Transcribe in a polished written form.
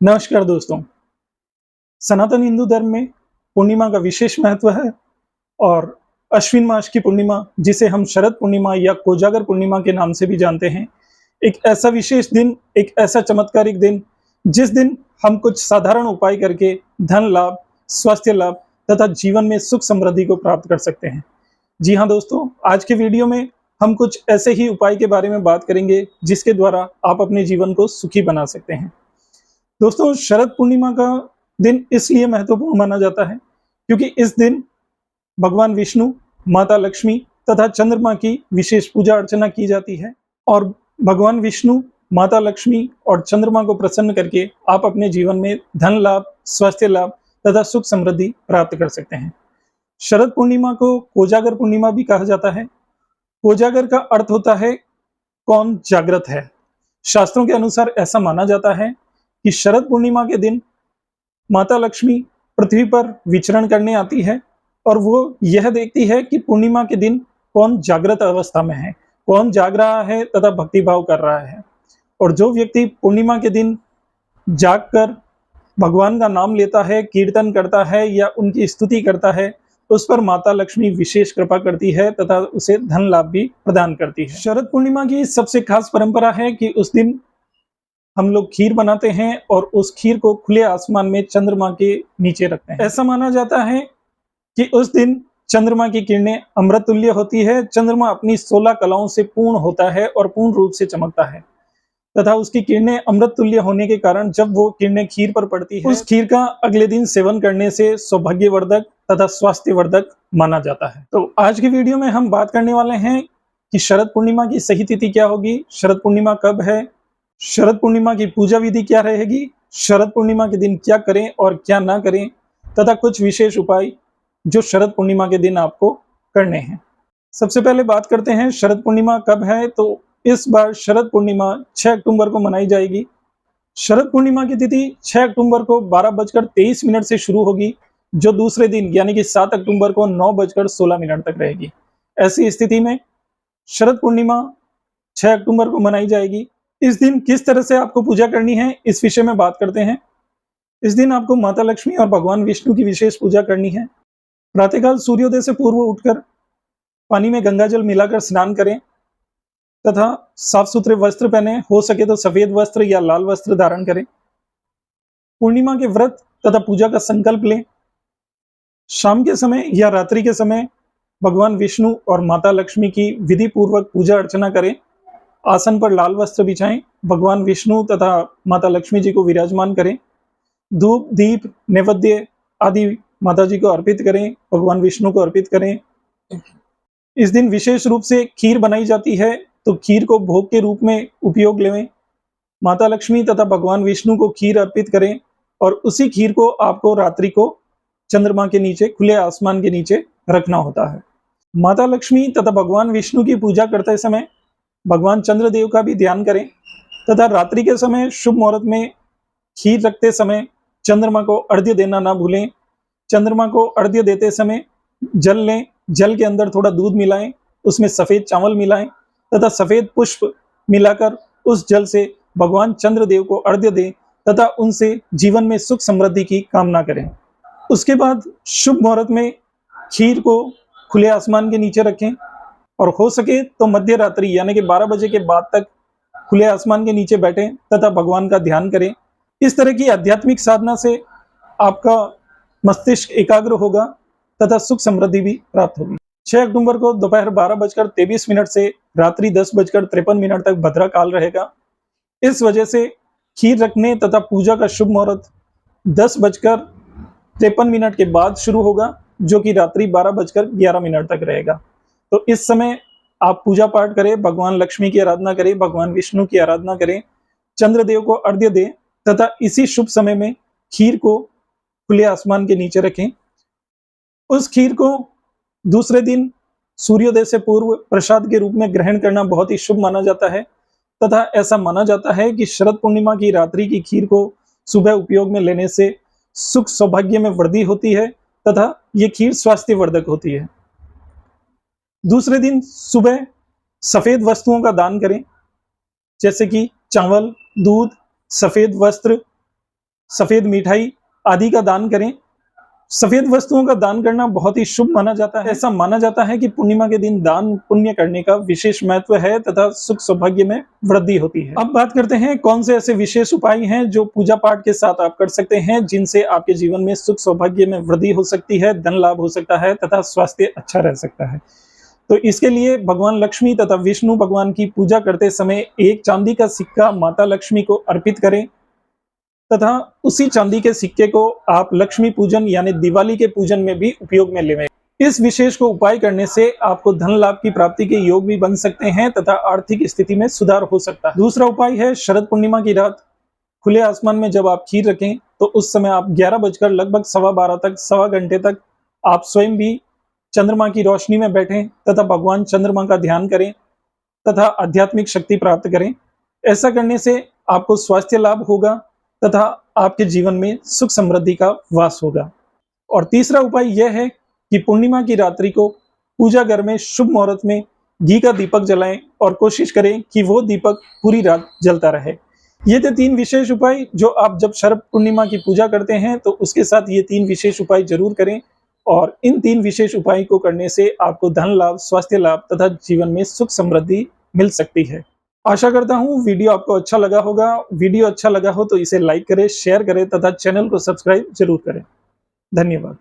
नमस्कार दोस्तों। सनातन हिंदू धर्म में पूर्णिमा का विशेष महत्व है और अश्विन मास की पूर्णिमा, जिसे हम शरद पूर्णिमा या कोजागर पूर्णिमा के नाम से भी जानते हैं, एक ऐसा विशेष दिन, एक ऐसा चमत्कारिक दिन, जिस दिन हम कुछ साधारण उपाय करके धन लाभ, स्वास्थ्य लाभ तथा जीवन में सुख समृद्धि को प्राप्त कर सकते हैं। जी हाँ दोस्तों, आज के वीडियो में हम कुछ ऐसे ही उपाय के बारे में बात करेंगे, जिसके द्वारा आप अपने जीवन को सुखी बना सकते हैं। दोस्तों, शरद पूर्णिमा का दिन इसलिए महत्वपूर्ण माना जाता है क्योंकि इस दिन भगवान विष्णु, माता लक्ष्मी तथा चंद्रमा की विशेष पूजा अर्चना की जाती है और भगवान विष्णु, माता लक्ष्मी और चंद्रमा को प्रसन्न करके आप अपने जीवन में धन लाभ, स्वास्थ्य लाभ तथा सुख समृद्धि प्राप्त कर सकते हैं। शरद पूर्णिमा को कोजागर पूर्णिमा भी कहा जाता है। कोजागर का अर्थ होता है कौन जागृत है। शास्त्रों के अनुसार ऐसा माना जाता है कि शरद पूर्णिमा के दिन माता लक्ष्मी पृथ्वी पर विचरण करने आती है और वो यह देखती है कि पूर्णिमा के दिन कौन जागृत अवस्था में है, कौन जाग रहा है तथा भक्ति भाव कर रहा है। और जो व्यक्ति पूर्णिमा के दिन जागकर भगवान का नाम लेता है, कीर्तन करता है या उनकी स्तुति करता है, उस पर माता लक्ष्मी विशेष कृपा करती है तथा उसे धन लाभ भी प्रदान करती है। शरद पूर्णिमा की सबसे खास परंपरा है कि उस दिन हम लोग खीर बनाते हैं और उस खीर को खुले आसमान में चंद्रमा के नीचे रखते हैं। ऐसा माना जाता है कि उस दिन चंद्रमा की किरणें अमृत तुल्य होती है। चंद्रमा अपनी 16 कलाओं से पूर्ण होता है और पूर्ण रूप से चमकता है तथा उसकी किरणें अमृत तुल्य होने के कारण जब वो किरणें खीर पर पड़ती है, उस खीर का अगले दिन सेवन करने से सौभाग्यवर्धक तथा स्वास्थ्यवर्धक माना जाता है। तो आज की वीडियो में हम बात करने वाले हैं कि शरद पूर्णिमा की सही तिथि क्या होगी, शरद पूर्णिमा कब है, शरद पूर्णिमा की पूजा विधि क्या रहेगी, शरद पूर्णिमा के दिन क्या करें और क्या ना करें तथा कुछ विशेष उपाय जो शरद पूर्णिमा के दिन आपको करने हैं। सबसे पहले बात करते हैं शरद पूर्णिमा कब है। तो इस बार शरद पूर्णिमा 6 अक्टूबर को मनाई जाएगी। शरद पूर्णिमा की तिथि 6 अक्टूबर को 12:23 से शुरू होगी, जो दूसरे दिन यानी कि 7 अक्टूबर को 9:16 तक रहेगी। ऐसी स्थिति में शरद पूर्णिमा 6 अक्टूबर को मनाई जाएगी। इस दिन किस तरह से आपको पूजा करनी है, इस विषय में बात करते हैं। इस दिन आपको माता लक्ष्मी और भगवान विष्णु की विशेष पूजा करनी है। प्रातःकाल सूर्योदय से पूर्व उठकर पानी में गंगा जल मिलाकर स्नान करें तथा साफ सुथरे वस्त्र पहने, हो सके तो सफेद वस्त्र या लाल वस्त्र धारण करें। पूर्णिमा के व्रत तथा पूजा का संकल्प लें। शाम के समय या रात्रि के समय भगवान विष्णु और माता लक्ष्मी की विधि पूर्वक पूजा अर्चना करें। आसन पर लाल वस्त्र बिछाएं, भगवान विष्णु तथा माता लक्ष्मी जी को विराजमान करें। धूप, दीप, नैवेद्य आदि माता जी को अर्पित करें, भगवान विष्णु को अर्पित करें। इस दिन विशेष रूप से खीर बनाई जाती है, तो खीर को भोग के रूप में उपयोग लें। माता लक्ष्मी तथा भगवान विष्णु को खीर अर्पित करें और उसी खीर को आपको रात्रि को चंद्रमा के नीचे, खुले आसमान के नीचे रखना होता है। माता लक्ष्मी तथा भगवान विष्णु की पूजा करते समय भगवान चंद्रदेव का भी ध्यान करें तथा रात्रि के समय शुभ मुहूर्त में खीर रखते समय चंद्रमा को अर्घ्य देना ना भूलें। चंद्रमा को अर्घ्य देते समय जल लें, जल के अंदर थोड़ा दूध मिलाएं, उसमें सफेद चावल मिलाएं तथा सफेद पुष्प मिलाकर उस जल से भगवान चंद्रदेव को अर्घ्य दें तथा उनसे जीवन में सुख समृद्धि की कामना करें। उसके बाद शुभ मुहूर्त में खीर को खुले आसमान के नीचे रखें और हो सके तो मध्य रात्रि यानी कि 12 बजे के बाद तक खुले आसमान के नीचे बैठें तथा भगवान का ध्यान करें। इस तरह की आध्यात्मिक साधना से आपका मस्तिष्क एकाग्र होगा तथा सुख समृद्धि भी प्राप्त होगी। 6 अक्टूबर को दोपहर 12:23 से रात्रि 10:53 तक भद्रा काल रहेगा। इस वजह से खीर रखने तथा पूजा का शुभ मुहूर्त 10:53 के बाद शुरू होगा, जो कि रात्रि 12:11 तक रहेगा। तो इस समय आप पूजा पाठ करें, भगवान लक्ष्मी की आराधना करें, भगवान विष्णु की आराधना करें, चंद्रदेव को अर्घ्य दें तथा इसी शुभ समय में खीर को खुले आसमान के नीचे रखें। उस खीर को दूसरे दिन सूर्योदय से पूर्व प्रसाद के रूप में ग्रहण करना बहुत ही शुभ माना जाता है तथा ऐसा माना जाता है कि शरद पूर्णिमा की रात्रि की खीर को सुबह उपयोग में लेने से सुख सौभाग्य में वृद्धि होती है तथा ये खीर स्वास्थ्यवर्धक होती है। दूसरे दिन सुबह सफेद वस्तुओं का दान करें, जैसे कि चावल, दूध, सफेद वस्त्र सफेद मिठाई आदि का दान करें। सफेद वस्तुओं का दान करना बहुत ही शुभ माना जाता है। ऐसा माना जाता है कि पूर्णिमा के दिन दान पुण्य करने का विशेष महत्व है तथा सुख सौभाग्य में वृद्धि होती है। अब बात करते हैं कौन से ऐसे विशेष उपाय हैं जो पूजा पाठ के साथ आप कर सकते हैं, जिनसे आपके जीवन में सुख सौभाग्य में वृद्धि हो सकती है, धन लाभ हो सकता है तथा स्वास्थ्य अच्छा रह सकता है। तो इसके लिए भगवान लक्ष्मी तथा विष्णु भगवान की पूजा करते समय एक चांदी का सिक्का माता लक्ष्मी को अर्पित करें तथा उसी चांदी के सिक्के को आप लक्ष्मी पूजन यानी दिवाली के पूजन में भी उपयोग में लेवें। इस विशेष को उपाय करने से आपको धन लाभ की प्राप्ति के योग भी बन सकते हैं तथा आर्थिक स्थिति में सुधार हो सकता है। दूसरा उपाय है शरद पूर्णिमा की रात खुले आसमान में जब आप खीर रखें तो उस समय आप 11 बजकर लगभग 12:15 तक, सवा घंटे तक आप स्वयं भी चंद्रमा की रोशनी में बैठें तथा भगवान चंद्रमा का ध्यान करें तथा आध्यात्मिक शक्ति प्राप्त करें। ऐसा करने से आपको स्वास्थ्य लाभ होगा तथा आपके जीवन में सुख समृद्धि का वास होगा। और तीसरा उपाय यह है कि पूर्णिमा की रात्रि को पूजा घर में शुभ मुहूर्त में घी का दीपक जलाएं और कोशिश करें कि वो दीपक पूरी रात जलता रहे। ये थे 3 विशेष उपाय जो आप जब शरद पूर्णिमा की पूजा करते हैं तो उसके साथ ये 3 विशेष उपाय जरूर करें और इन 3 विशेष उपाय को करने से आपको धन लाभ, स्वास्थ्य लाभ तथा जीवन में सुख समृद्धि मिल सकती है। आशा करता हूँ वीडियो आपको अच्छा लगा होगा। वीडियो अच्छा लगा हो तो इसे लाइक करें, शेयर करें तथा चैनल को सब्सक्राइब जरूर करें। धन्यवाद।